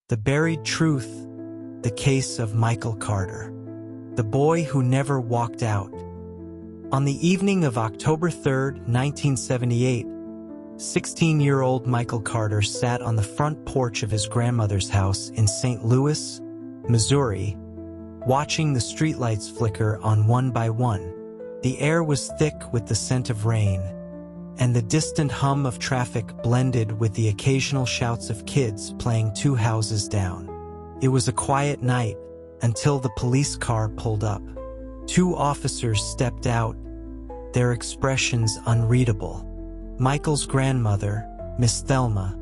The Buried Truth, the case of Michael Carter, the boy who never walked out. On the evening of October 3, 1978, 16-year-old Michael Carter sat on the front porch of his grandmother's house in St. Louis, Missouri, watching the streetlights flicker on one by one. The air was thick with the scent of rain, and the distant hum of traffic blended with the occasional shouts of kids playing two houses down. It was a quiet night until the police car pulled up. Two officers stepped out, their expressions unreadable. Michael's grandmother, Miss Thelma,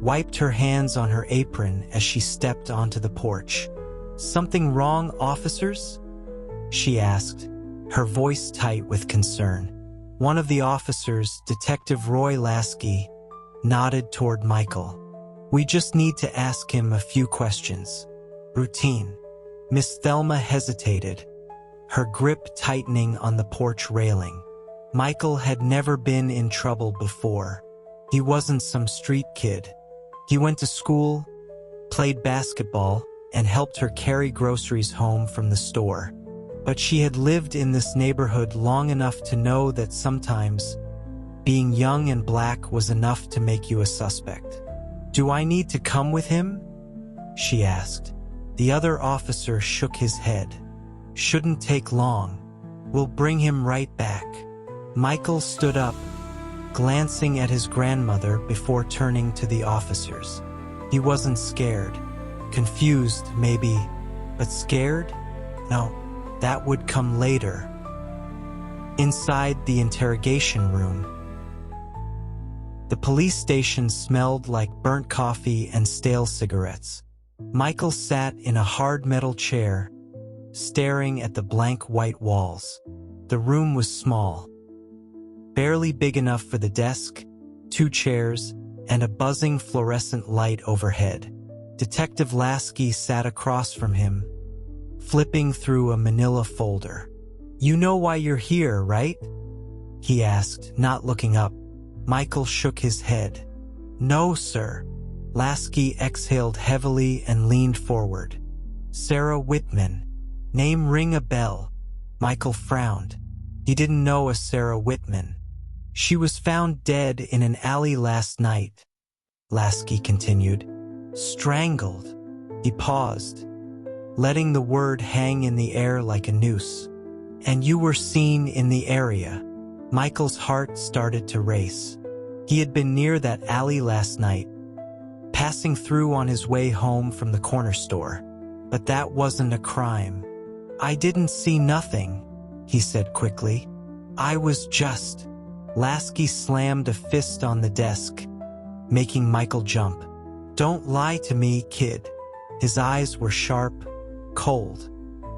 wiped her hands on her apron as she stepped onto the porch. "Something wrong, officers?" she asked, her voice tight with concern. One of the officers, Detective Roy Lasky, nodded toward Michael. "We just need to ask him a few questions. Routine." Miss Thelma hesitated, her grip tightening on the porch railing. Michael had never been in trouble before. He wasn't some street kid. He went to school, played basketball, and helped her carry groceries home from the store. But she had lived in this neighborhood long enough to know that sometimes being young and black was enough to make you a suspect. "Do I need to come with him?" she asked. The other officer shook his head. "Shouldn't take long. We'll bring him right back." Michael stood up, glancing at his grandmother before turning to the officers. He wasn't scared. Confused, maybe, but scared? No. That would come later. Inside the interrogation room, the police station smelled like burnt coffee and stale cigarettes. Michael sat in a hard metal chair, staring at the blank white walls. The room was small, barely big enough for the desk, two chairs, and a buzzing fluorescent light overhead. Detective Lasky sat across from him, flipping through a manila folder. "You know why you're here, right?" he asked, not looking up. Michael shook his head. "No, sir." Lasky exhaled heavily and leaned forward. "Sarah Whitman. Name ring a bell." Michael frowned. He didn't know a Sarah Whitman. "She was found dead in an alley last night," Lasky continued. "Strangled." He paused, letting the word hang in the air like a noose. "And you were seen in the area." Michael's heart started to race. He had been near that alley last night, passing through on his way home from the corner store. But that wasn't a crime. "I didn't see nothing," he said quickly. "I was just—" Lasky slammed a fist on the desk, making Michael jump. "Don't lie to me, kid." His eyes were sharp, cold.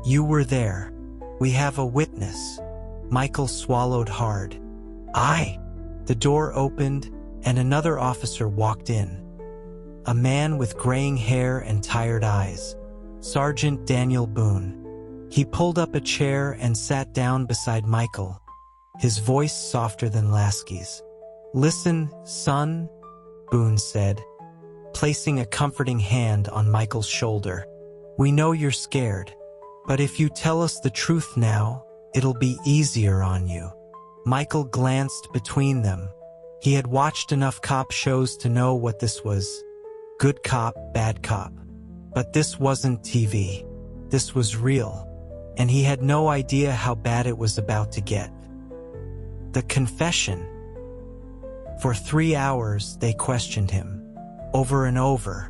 "You were there. We have a witness." Michael swallowed hard. "I—" The door opened, and another officer walked in. A man with graying hair and tired eyes. Sergeant Daniel Boone. He pulled up a chair and sat down beside Michael, his voice softer than Lasky's. "Listen, son," Boone said, placing a comforting hand on Michael's shoulder. "We know you're scared, but if you tell us the truth now, it'll be easier on you." Michael glanced between them. He had watched enough cop shows to know what this was. Good cop, bad cop. But this wasn't TV. This was real, and he had no idea how bad it was about to get. The confession. For 3 hours, they questioned him, over and over.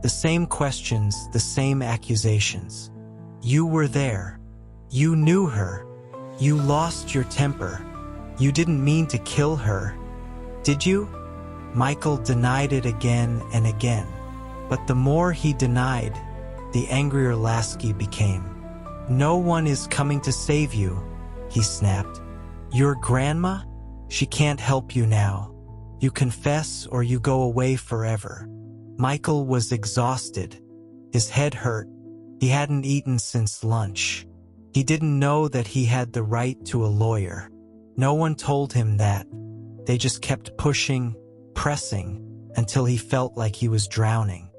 The same questions, the same accusations. "You were there. You knew her. You lost your temper. You didn't mean to kill her, did you?" Michael denied it again and again. But the more he denied, the angrier Lasky became. "No one is coming to save you," he snapped. "Your grandma? She can't help you now. You confess or you go away forever." Michael was exhausted. His head hurt. He hadn't eaten since lunch. He didn't know that he had the right to a lawyer. No one told him that. They just kept pushing, pressing, until he felt like he was drowning.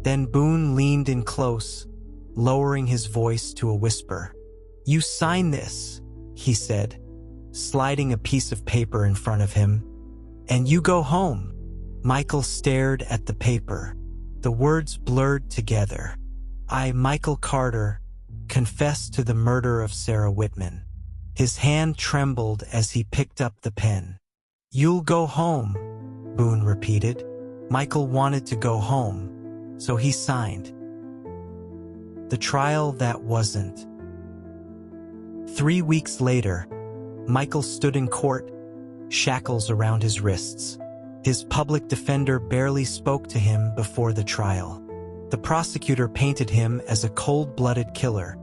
Then Boone leaned in close, lowering his voice to a whisper. "You sign this," he said, sliding a piece of paper in front of him. "And you go home." Michael stared at the paper. The words blurred together. "I, Michael Carter, confess to the murder of Sarah Whitman." His hand trembled as he picked up the pen. "You'll go home," Boone repeated. Michael wanted to go home, so he signed. The trial that wasn't. 3 weeks later, Michael stood in court, shackles around his wrists. His public defender barely spoke to him before the trial. The prosecutor painted him as a cold-blooded killer,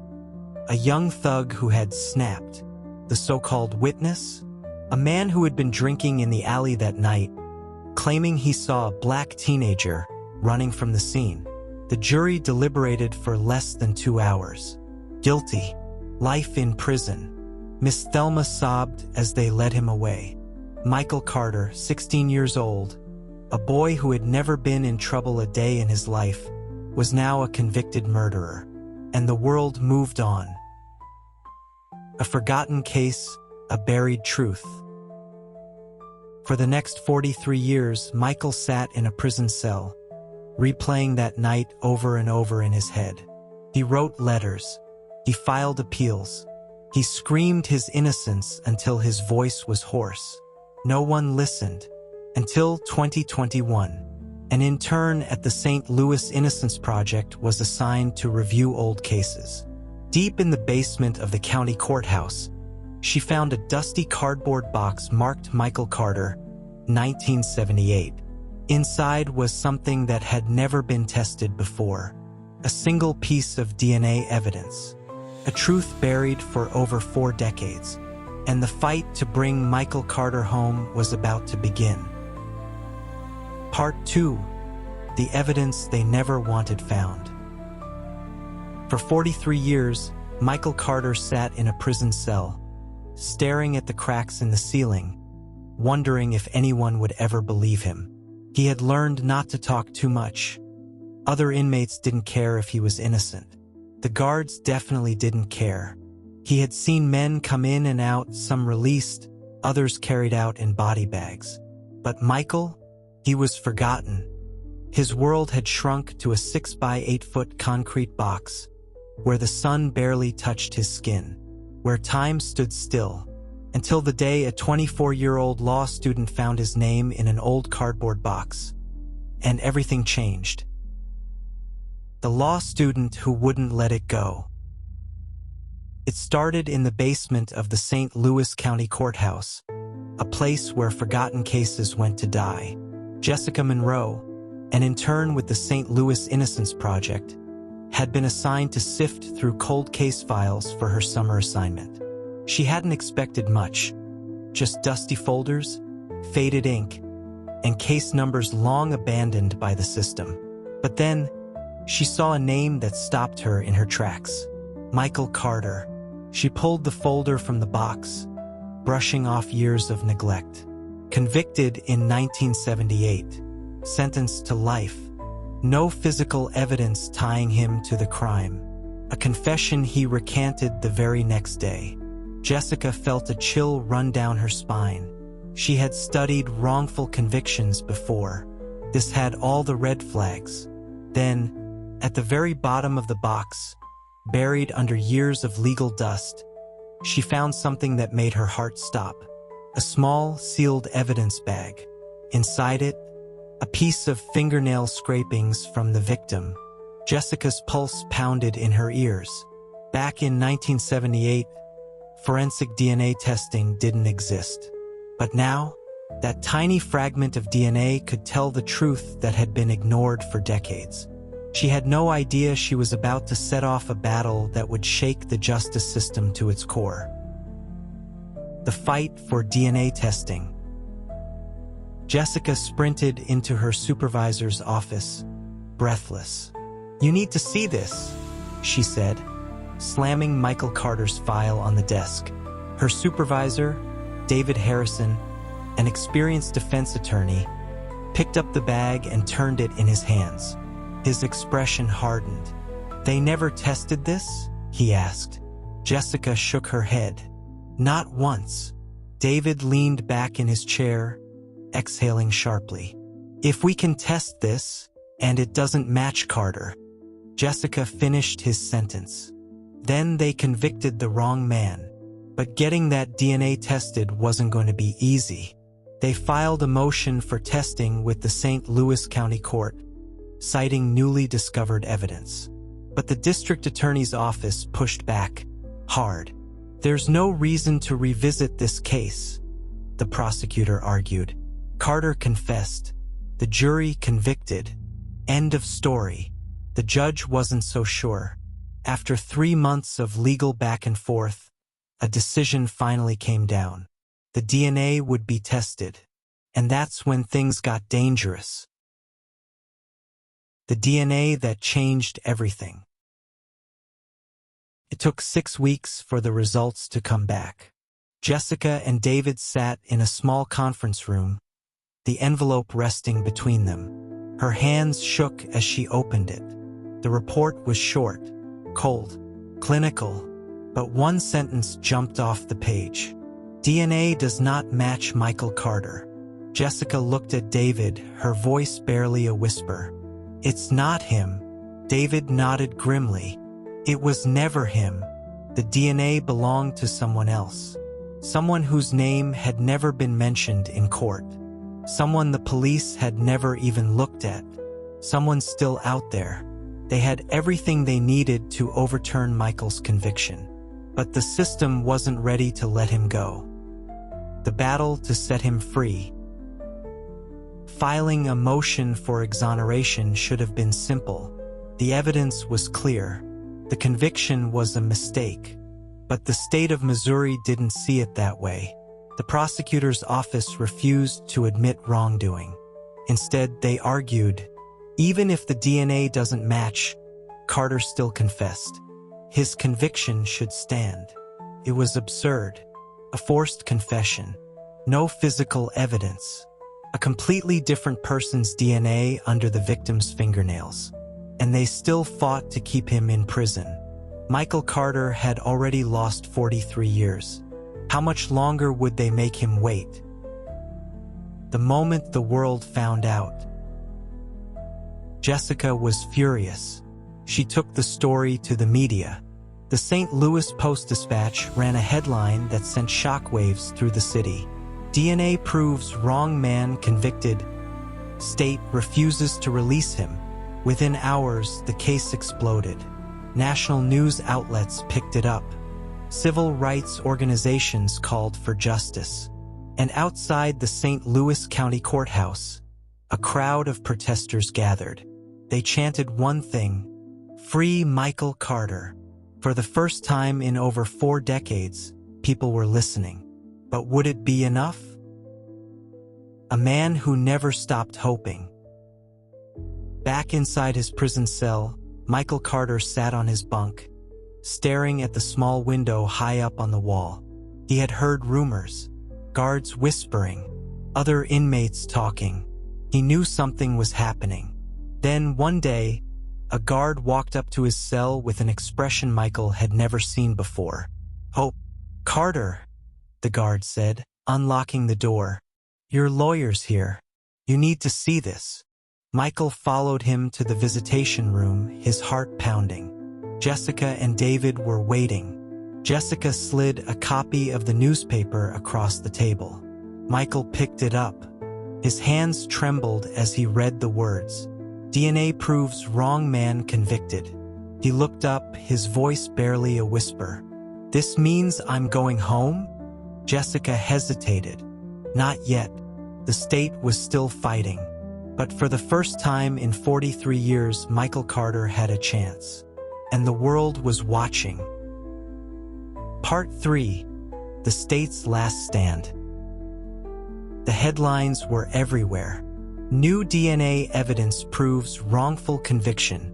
a young thug who had snapped. The so-called witness, a man who had been drinking in the alley that night, claiming he saw a black teenager running from the scene. The jury deliberated for less than 2 hours. Guilty. Life in prison. Miss Thelma sobbed as they led him away. Michael Carter, 16 years old, a boy who had never been in trouble a day in his life, was now a convicted murderer, and the world moved on. A forgotten case, a buried truth. For the next 43 years, Michael sat in a prison cell, replaying that night over and over in his head. He wrote letters. He filed appeals. He screamed his innocence until his voice was hoarse. No one listened, until 2021. An intern at the St. Louis Innocence Project was assigned to review old cases. Deep in the basement of the county courthouse, she found a dusty cardboard box marked Michael Carter, 1978. Inside was something that had never been tested before. A single piece of DNA evidence. A truth buried for over 4 decades. And the fight to bring Michael Carter home was about to begin. Part 2. The evidence they never wanted found. For 43 years, Michael Carter sat in a prison cell, staring at the cracks in the ceiling, wondering if anyone would ever believe him. He had learned not to talk too much. Other inmates didn't care if he was innocent. The guards definitely didn't care. He had seen men come in and out, some released, others carried out in body bags. But Michael, he was forgotten. His world had shrunk to a 6 by 8 foot concrete box, where the sun barely touched his skin, where time stood still, until the day a 24-year-old law student found his name in an old cardboard box. And everything changed. The law student who wouldn't let it go. It started in the basement of the St. Louis County Courthouse, a place where forgotten cases went to die. Jessica Monroe, an intern with the St. Louis Innocence Project, had been assigned to sift through cold case files for her summer assignment. She hadn't expected much, just dusty folders, faded ink, and case numbers long abandoned by the system. But then, she saw a name that stopped her in her tracks. Michael Carter. She pulled the folder from the box, brushing off years of neglect. Convicted in 1978. Sentenced to life. No physical evidence tying him to the crime. A confession he recanted the very next day. Jessica felt a chill run down her spine. She had studied wrongful convictions before. This had all the red flags. Then, at the very bottom of the box, buried under years of legal dust, she found something that made her heart stop. A small, sealed evidence bag. Inside it, a piece of fingernail scrapings from the victim. Jessica's pulse pounded in her ears. Back in 1978, forensic DNA testing didn't exist. But now, that tiny fragment of DNA could tell the truth that had been ignored for decades. She had no idea she was about to set off a battle that would shake the justice system to its core. The fight for DNA testing. Jessica sprinted into her supervisor's office, breathless. "You need to see this," she said, slamming Michael Carter's file on the desk. Her supervisor, David Harrison, an experienced defense attorney, picked up the bag and turned it in his hands. His expression hardened. "They never tested this?" he asked. Jessica shook her head. "Not once." David leaned back in his chair, exhaling sharply. "If we can test this, and it doesn't match Carter." Jessica finished his sentence. "Then they convicted the wrong man. But getting that DNA tested wasn't going to be easy. They filed a motion for testing with the St. Louis County Court, citing newly discovered evidence. But the district attorney's office pushed back hard. "There's no reason to revisit this case," the prosecutor argued. "Carter confessed. The jury convicted. End of story." The judge wasn't so sure. After 3 months of legal back and forth, a decision finally came down. The DNA would be tested. And that's when things got dangerous. The DNA that changed everything. It took 6 weeks for the results to come back. Jessica and David sat in a small conference room, the envelope resting between them. Her hands shook as she opened it. The report was short, cold, clinical, but one sentence jumped off the page. "DNA does not match Michael Carter." Jessica looked at David, her voice barely a whisper. "It's not him." David nodded grimly. "It was never him. The DNA belonged to someone else. Someone whose name had never been mentioned in court. Someone the police had never even looked at. Someone still out there. They had everything they needed to overturn Michael's conviction. But the system wasn't ready to let him go. The battle to set him free. Filing a motion for exoneration should have been simple. The evidence was clear. The conviction was a mistake. But the state of Missouri didn't see it that way. The prosecutor's office refused to admit wrongdoing. Instead, they argued, even if the DNA doesn't match, Carter still confessed. His conviction should stand. It was absurd. A forced confession. No physical evidence. A completely different person's DNA under the victim's fingernails. And they still fought to keep him in prison. Michael Carter had already lost 43 years. How much longer would they make him wait? The moment the world found out, Jessica was furious. She took the story to the media. The St. Louis Post-Dispatch ran a headline that sent shockwaves through the city. "DNA proves wrong man convicted. State refuses to release him." Within hours, the case exploded. National news outlets picked it up. Civil rights organizations called for justice. And outside the St. Louis County Courthouse, a crowd of protesters gathered. They chanted one thing: "Free Michael Carter." For the first time in over 4 decades, people were listening. But would it be enough? A man who never stopped hoping. Back inside his prison cell, Michael Carter sat on his bunk, staring at the small window high up on the wall. He had heard rumors, guards whispering, other inmates talking. He knew something was happening. Then one day, a guard walked up to his cell with an expression Michael had never seen before. "Hope, Carter," the guard said, unlocking the door. "Your lawyer's here. You need to see this." Michael followed him to the visitation room, his heart pounding. Jessica and David were waiting. Jessica slid a copy of the newspaper across the table. Michael picked it up. His hands trembled as he read the words. "DNA proves wrong man convicted." He looked up, his voice barely a whisper. "This means I'm going home?" Jessica hesitated. Not yet. The state was still fighting. But for the first time in 43 years, Michael Carter had a chance. And the world was watching. Part 3. The State's Last Stand. The headlines were everywhere. New DNA evidence proves wrongful conviction.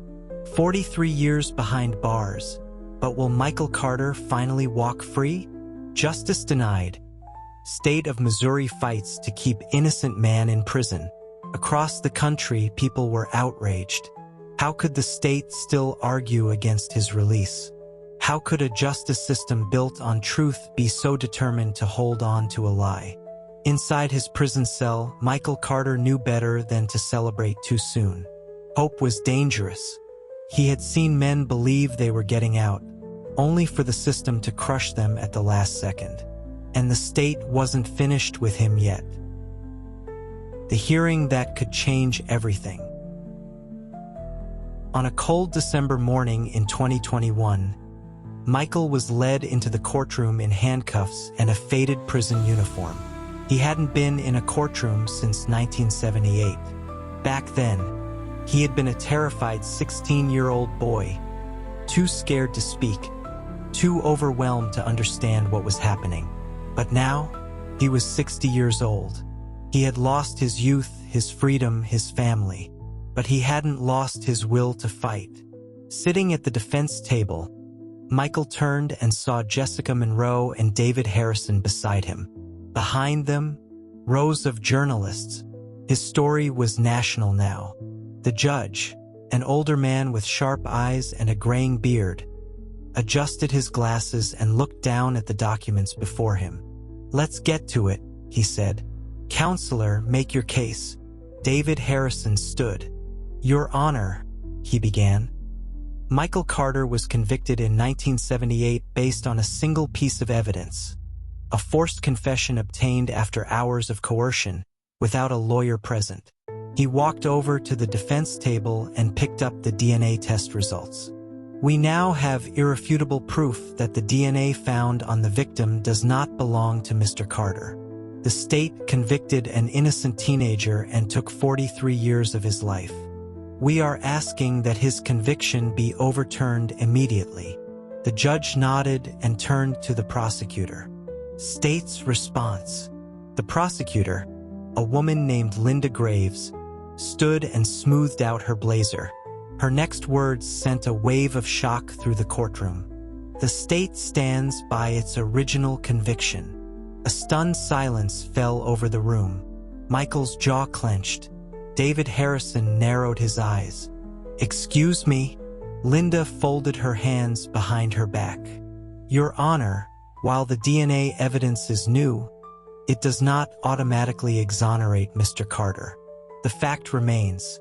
43 years behind bars. But will Michael Carter finally walk free? Justice denied. State of Missouri fights to keep innocent man in prison. Across the country, people were outraged. How could the state still argue against his release? How could a justice system built on truth be so determined to hold on to a lie? Inside his prison cell, Michael Carter knew better than to celebrate too soon. Hope was dangerous. He had seen men believe they were getting out, only for the system to crush them at the last second. And the state wasn't finished with him yet. The hearing that could change everything. On a cold December morning in 2021, Michael was led into the courtroom in handcuffs and a faded prison uniform. He hadn't been in a courtroom since 1978. Back then, he had been a terrified 16-year-old boy, too scared to speak, too overwhelmed to understand what was happening. But now, he was 60 years old. He had lost his youth, his freedom, his family, but he hadn't lost his will to fight. Sitting at the defense table, Michael turned and saw Jessica Monroe and David Harrison beside him. Behind them, rows of journalists. His story was national now. The judge, an older man with sharp eyes and a graying beard, adjusted his glasses and looked down at the documents before him. "Let's get to it," he said. "Counselor, make your case." David Harrison stood. "Your Honor," he began. Michael Carter was convicted in 1978 based on a single piece of evidence, a forced confession obtained after hours of coercion, without a lawyer present. He walked over to the defense table and picked up the DNA test results. "We now have irrefutable proof that the DNA found on the victim does not belong to Mr. Carter. The state convicted an innocent teenager and took 43 years of his life. We are asking that his conviction be overturned immediately." The judge nodded and turned to the prosecutor. State's response. The prosecutor, a woman named Linda Graves, stood and smoothed out her blazer. Her next words sent a wave of shock through the courtroom. "The state stands by its original conviction." A stunned silence fell over the room. Michael's jaw clenched. David Harrison narrowed his eyes. "Excuse me?" Linda folded her hands behind her back. "Your Honor, while the DNA evidence is new, it does not automatically exonerate Mr. Carter. The fact remains.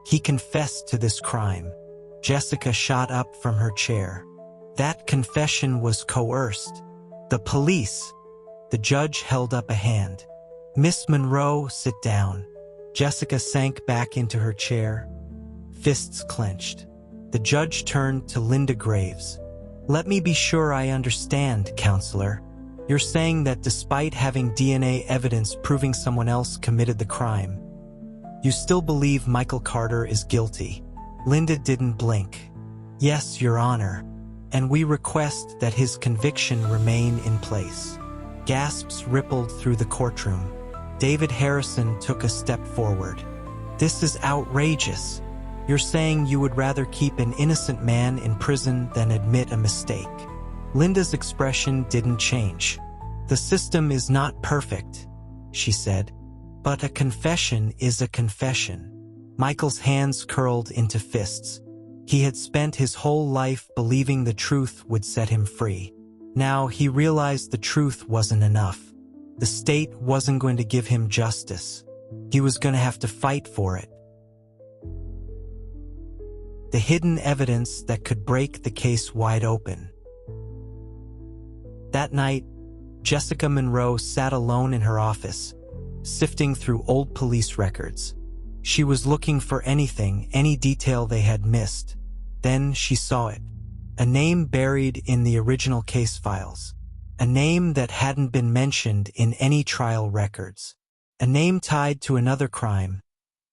He confessed to this crime." Jessica shot up from her chair. "That confession was coerced. The police." The judge held up a hand. "Miss Monroe, sit down." Jessica sank back into her chair, fists clenched. The judge turned to Linda Graves. "Let me be sure I understand, Counselor. You're saying that despite having DNA evidence proving someone else committed the crime, you still believe Michael Carter is guilty?" Linda didn't blink. "Yes, Your Honor, and we request that his conviction remain in place." Gasps rippled through the courtroom. David Harrison took a step forward. "This is outrageous. You're saying you would rather keep an innocent man in prison than admit a mistake." Linda's expression didn't change. "The system is not perfect," she said, "but a confession is a confession." Michael's hands curled into fists. He had spent his whole life believing the truth would set him free. Now he realized the truth wasn't enough. The state wasn't going to give him justice. He was going to have to fight for it. The hidden evidence that could break the case wide open. That night, Jessica Monroe sat alone in her office, sifting through old police records. She was looking for anything, any detail they had missed. Then she saw it. A name buried in the original case files. A name that hadn't been mentioned in any trial records. A name tied to another crime,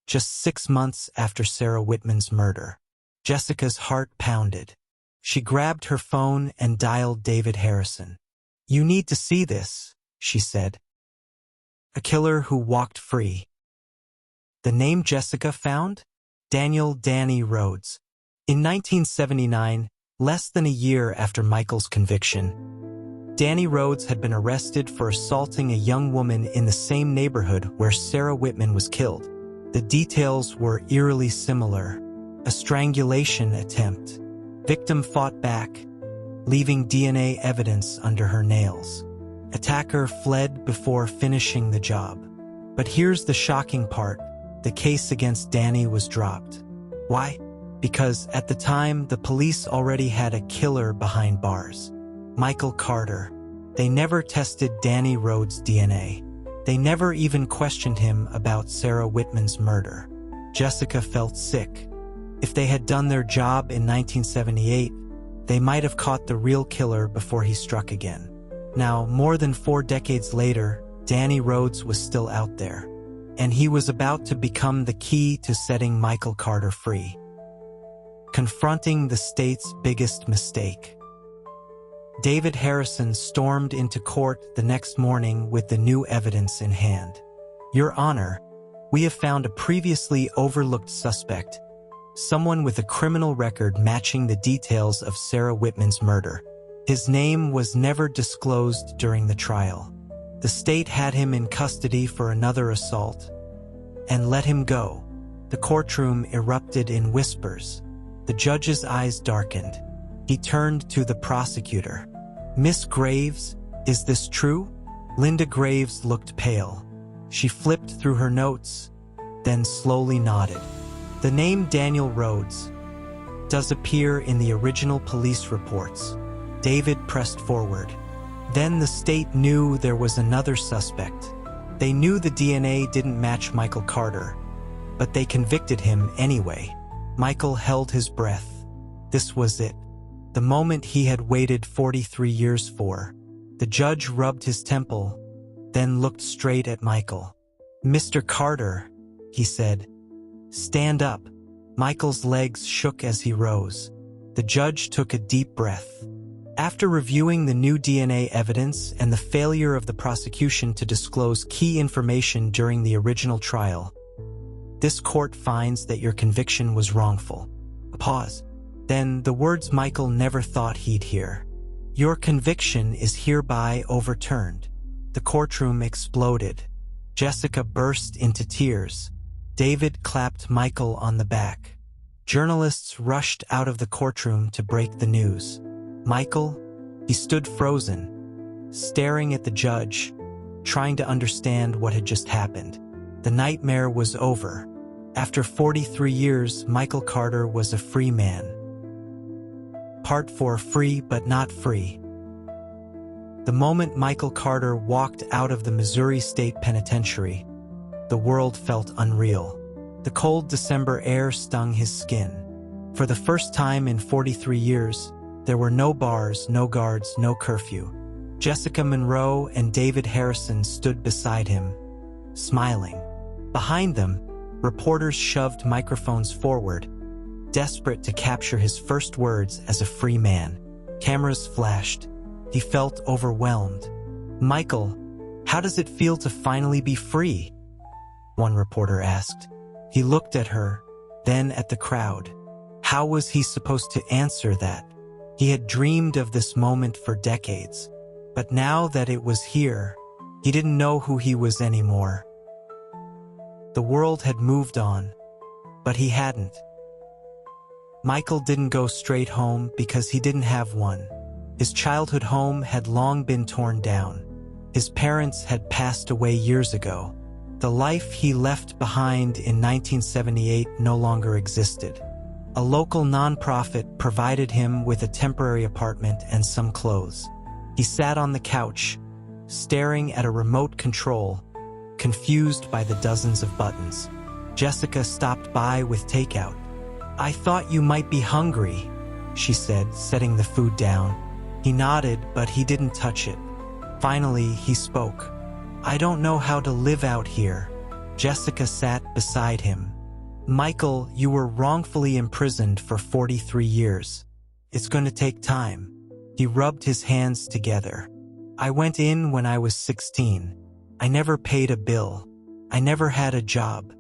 just 6 months after Sarah Whitman's murder. Jessica's heart pounded. She grabbed her phone and dialed David Harrison. "You need to see this," she said. "A killer who walked free." The name Jessica found? Daniel "Danny" Rhodes. In 1979, less than a year after Michael's conviction, Danny Rhodes had been arrested for assaulting a young woman in the same neighborhood where Sarah Whitman was killed. The details were eerily similar. A strangulation attempt. Victim fought back, leaving DNA evidence under her nails. Attacker fled before finishing the job. But here's the shocking part. The case against Danny was dropped. Why? Because at the time, the police already had a killer behind bars. Michael Carter. They never tested Danny Rhodes' DNA. They never even questioned him about Sarah Whitman's murder. Jessica felt sick. If they had done their job in 1978, they might have caught the real killer before he struck again. Now, more than 4 decades later, Danny Rhodes was still out there, and he was about to become the key to setting Michael Carter free. Confronting the state's biggest mistake. David Harrison stormed into court the next morning with the new evidence in hand. Your Honor, we have found a previously overlooked suspect, someone with a criminal record matching the details of Sarah Whitman's murder. His name was never disclosed during the trial. The state had him in custody for another assault and let him go. The courtroom erupted in whispers. The judge's eyes darkened. He turned to the prosecutor. Miss Graves, is this true? Linda Graves looked pale. She flipped through her notes, then slowly nodded. The name Daniel Rhodes does appear in the original police reports. David pressed forward. Then the state knew there was another suspect. They knew the DNA didn't match Michael Carter, but they convicted him anyway. Michael held his breath. This was it. The moment he had waited 43 years for. The judge rubbed his temple, then looked straight at Michael. Mr. Carter, he said, stand up. Michael's legs shook as he rose. The judge took a deep breath. After reviewing the new DNA evidence and the failure of the prosecution to disclose key information during the original trial, this court finds that your conviction was wrongful. A pause. Then the words Michael never thought he'd hear. Your conviction is hereby overturned. The courtroom exploded. Jessica burst into tears. David clapped Michael on the back. Journalists rushed out of the courtroom to break the news. Michael, he stood frozen, staring at the judge, trying to understand what had just happened. The nightmare was over. After 43 years, Michael Carter was a free man. Part 4: Free but not free. The moment Michael Carter walked out of the Missouri State Penitentiary, the world felt unreal. The cold December air stung his skin. For the first time in 43 years, there were no bars, no guards, no curfew. Jessica Monroe and David Harrison stood beside him, smiling. Behind them, reporters shoved microphones forward, desperate to capture his first words as a free man. Cameras flashed. He felt overwhelmed. Michael, how does it feel to finally be free? One reporter asked. He looked at her, then at the crowd. How was he supposed to answer that? He had dreamed of this moment for decades, but now that it was here, he didn't know who he was anymore. The world had moved on, but he hadn't. Michael didn't go straight home because he didn't have one. His childhood home had long been torn down. His parents had passed away years ago. The life he left behind in 1978 no longer existed. A local nonprofit provided him with a temporary apartment and some clothes. He sat on the couch, staring at a remote control, confused by the dozens of buttons. Jessica stopped by with takeout. I thought you might be hungry, she said, setting the food down. He nodded, but he didn't touch it. Finally, he spoke. I don't know how to live out here. Jessica sat beside him. Michael, you were wrongfully imprisoned for 43 years. It's going to take time. He rubbed his hands together. I went in when I was 16. I never paid a bill. I never had a job.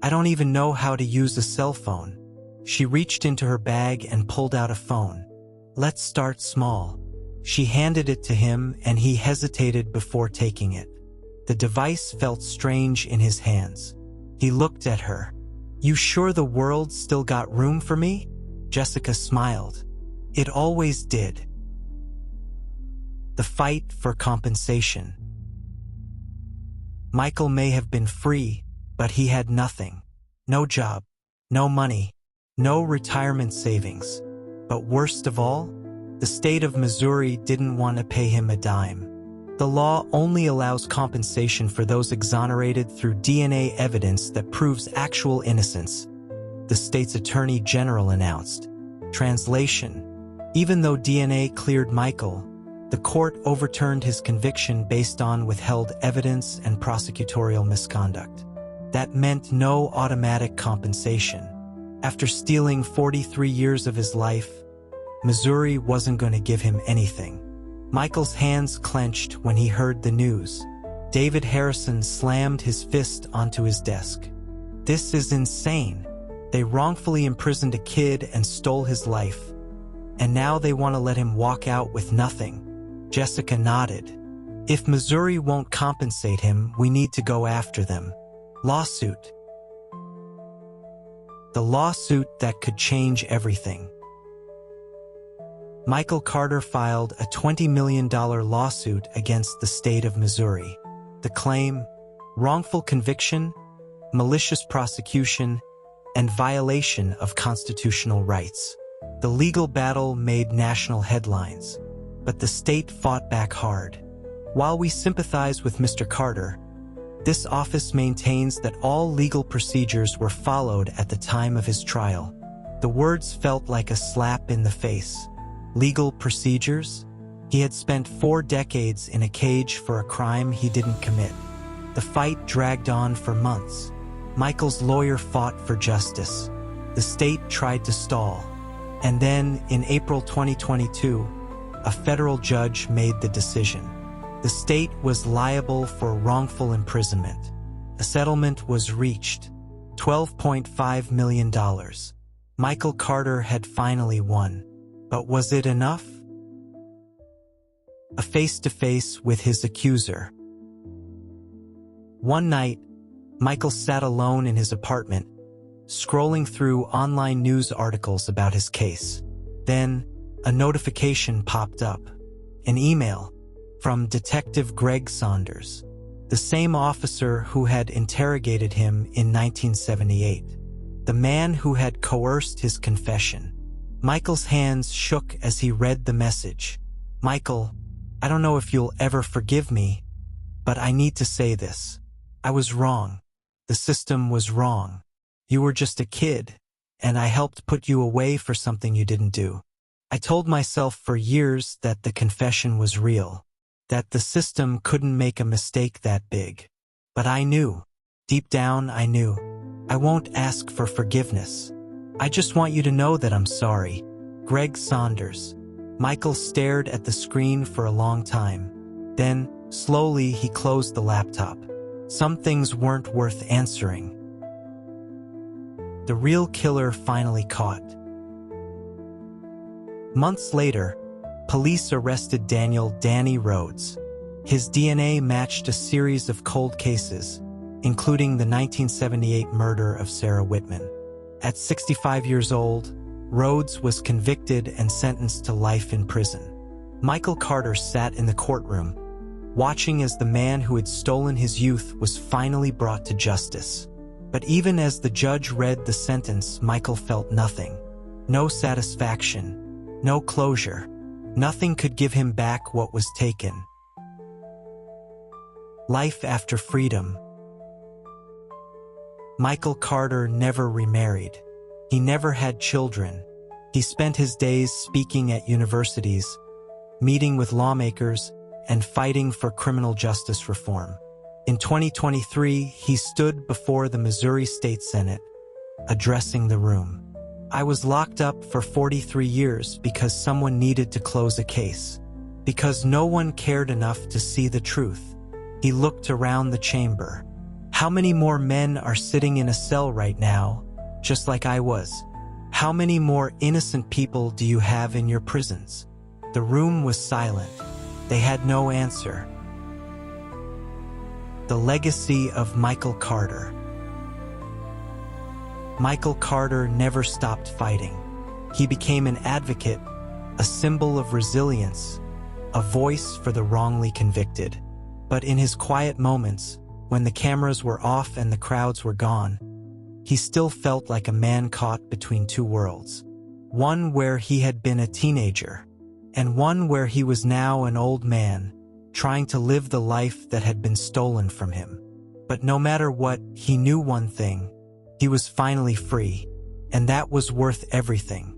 I don't even know how to use a cell phone. She reached into her bag and pulled out a phone. Let's start small. She handed it to him and he hesitated before taking it. The device felt strange in his hands. He looked at her. "You sure the world still got room for me?" Jessica smiled. "It always did." The fight for compensation. Michael may have been free, but he had nothing. No job, no money, no retirement savings. But worst of all, the state of Missouri didn't want to pay him a dime. The law only allows compensation for those exonerated through DNA evidence that proves actual innocence, the state's attorney general announced. Translation: even though DNA cleared Michael, the court overturned his conviction based on withheld evidence and prosecutorial misconduct. That meant no automatic compensation. After stealing 43 years of his life, Missouri wasn't going to give him anything. Michael's hands clenched when he heard the news. David Harrison slammed his fist onto his desk. "This is insane. They wrongfully imprisoned a kid and stole his life. And now they want to let him walk out with nothing." Jessica nodded. "If Missouri won't compensate him, we need to go after them. Lawsuit." The lawsuit that could change everything. Michael Carter filed a $20 million lawsuit against the state of Missouri. The claim: wrongful conviction, malicious prosecution, and violation of constitutional rights. The legal battle made national headlines, but the state fought back hard. While we sympathize with Mr. Carter, this office maintains that all legal procedures were followed at the time of his trial. The words felt like a slap in the face. Legal procedures? He had spent 4 decades in a cage for a crime he didn't commit. The fight dragged on for months. Michael's lawyer fought for justice. The state tried to stall. And then, in April 2022, a federal judge made the decision. The state was liable for wrongful imprisonment. A settlement was reached: $12.5 million. Michael Carter had finally won. But was it enough? A face-to-face with his accuser. One night, Michael sat alone in his apartment, scrolling through online news articles about his case. Then, a notification popped up. An email from Detective Greg Saunders, the same officer who had interrogated him in 1978. The man who had coerced his confession. Michael's hands shook as he read the message. "Michael, I don't know if you'll ever forgive me, but I need to say this. I was wrong. The system was wrong. You were just a kid, and I helped put you away for something you didn't do. I told myself for years that the confession was real, that the system couldn't make a mistake that big. But I knew. Deep down, I knew. I won't ask for forgiveness. I just want you to know that I'm sorry. Greg Saunders." Michael stared at the screen for a long time. Then, slowly, he closed the laptop. Some things weren't worth answering. The real killer finally caught. Months later, police arrested Danny Rhodes. His DNA matched a series of cold cases, including the 1978 murder of Sarah Whitman. At 65 years old, Rhodes was convicted and sentenced to life in prison. Michael Carter sat in the courtroom, watching as the man who had stolen his youth was finally brought to justice. But even as the judge read the sentence, Michael felt nothing. No satisfaction, no closure. Nothing could give him back what was taken. Life after freedom. Michael Carter never remarried. He never had children. He spent his days speaking at universities, meeting with lawmakers, and fighting for criminal justice reform. In 2023, he stood before the Missouri State Senate, addressing the room. "I was locked up for 43 years because someone needed to close a case. Because no one cared enough to see the truth." He looked around the chamber. "How many more men are sitting in a cell right now, just like I was? How many more innocent people do you have in your prisons?" The room was silent. They had no answer. The legacy of Michael Carter. Michael Carter never stopped fighting. He became an advocate, a symbol of resilience, a voice for the wrongly convicted. But in his quiet moments, when the cameras were off and the crowds were gone, he still felt like a man caught between two worlds. One where he had been a teenager, and one where he was now an old man, trying to live the life that had been stolen from him. But no matter what, he knew one thing: he was finally free, and that was worth everything.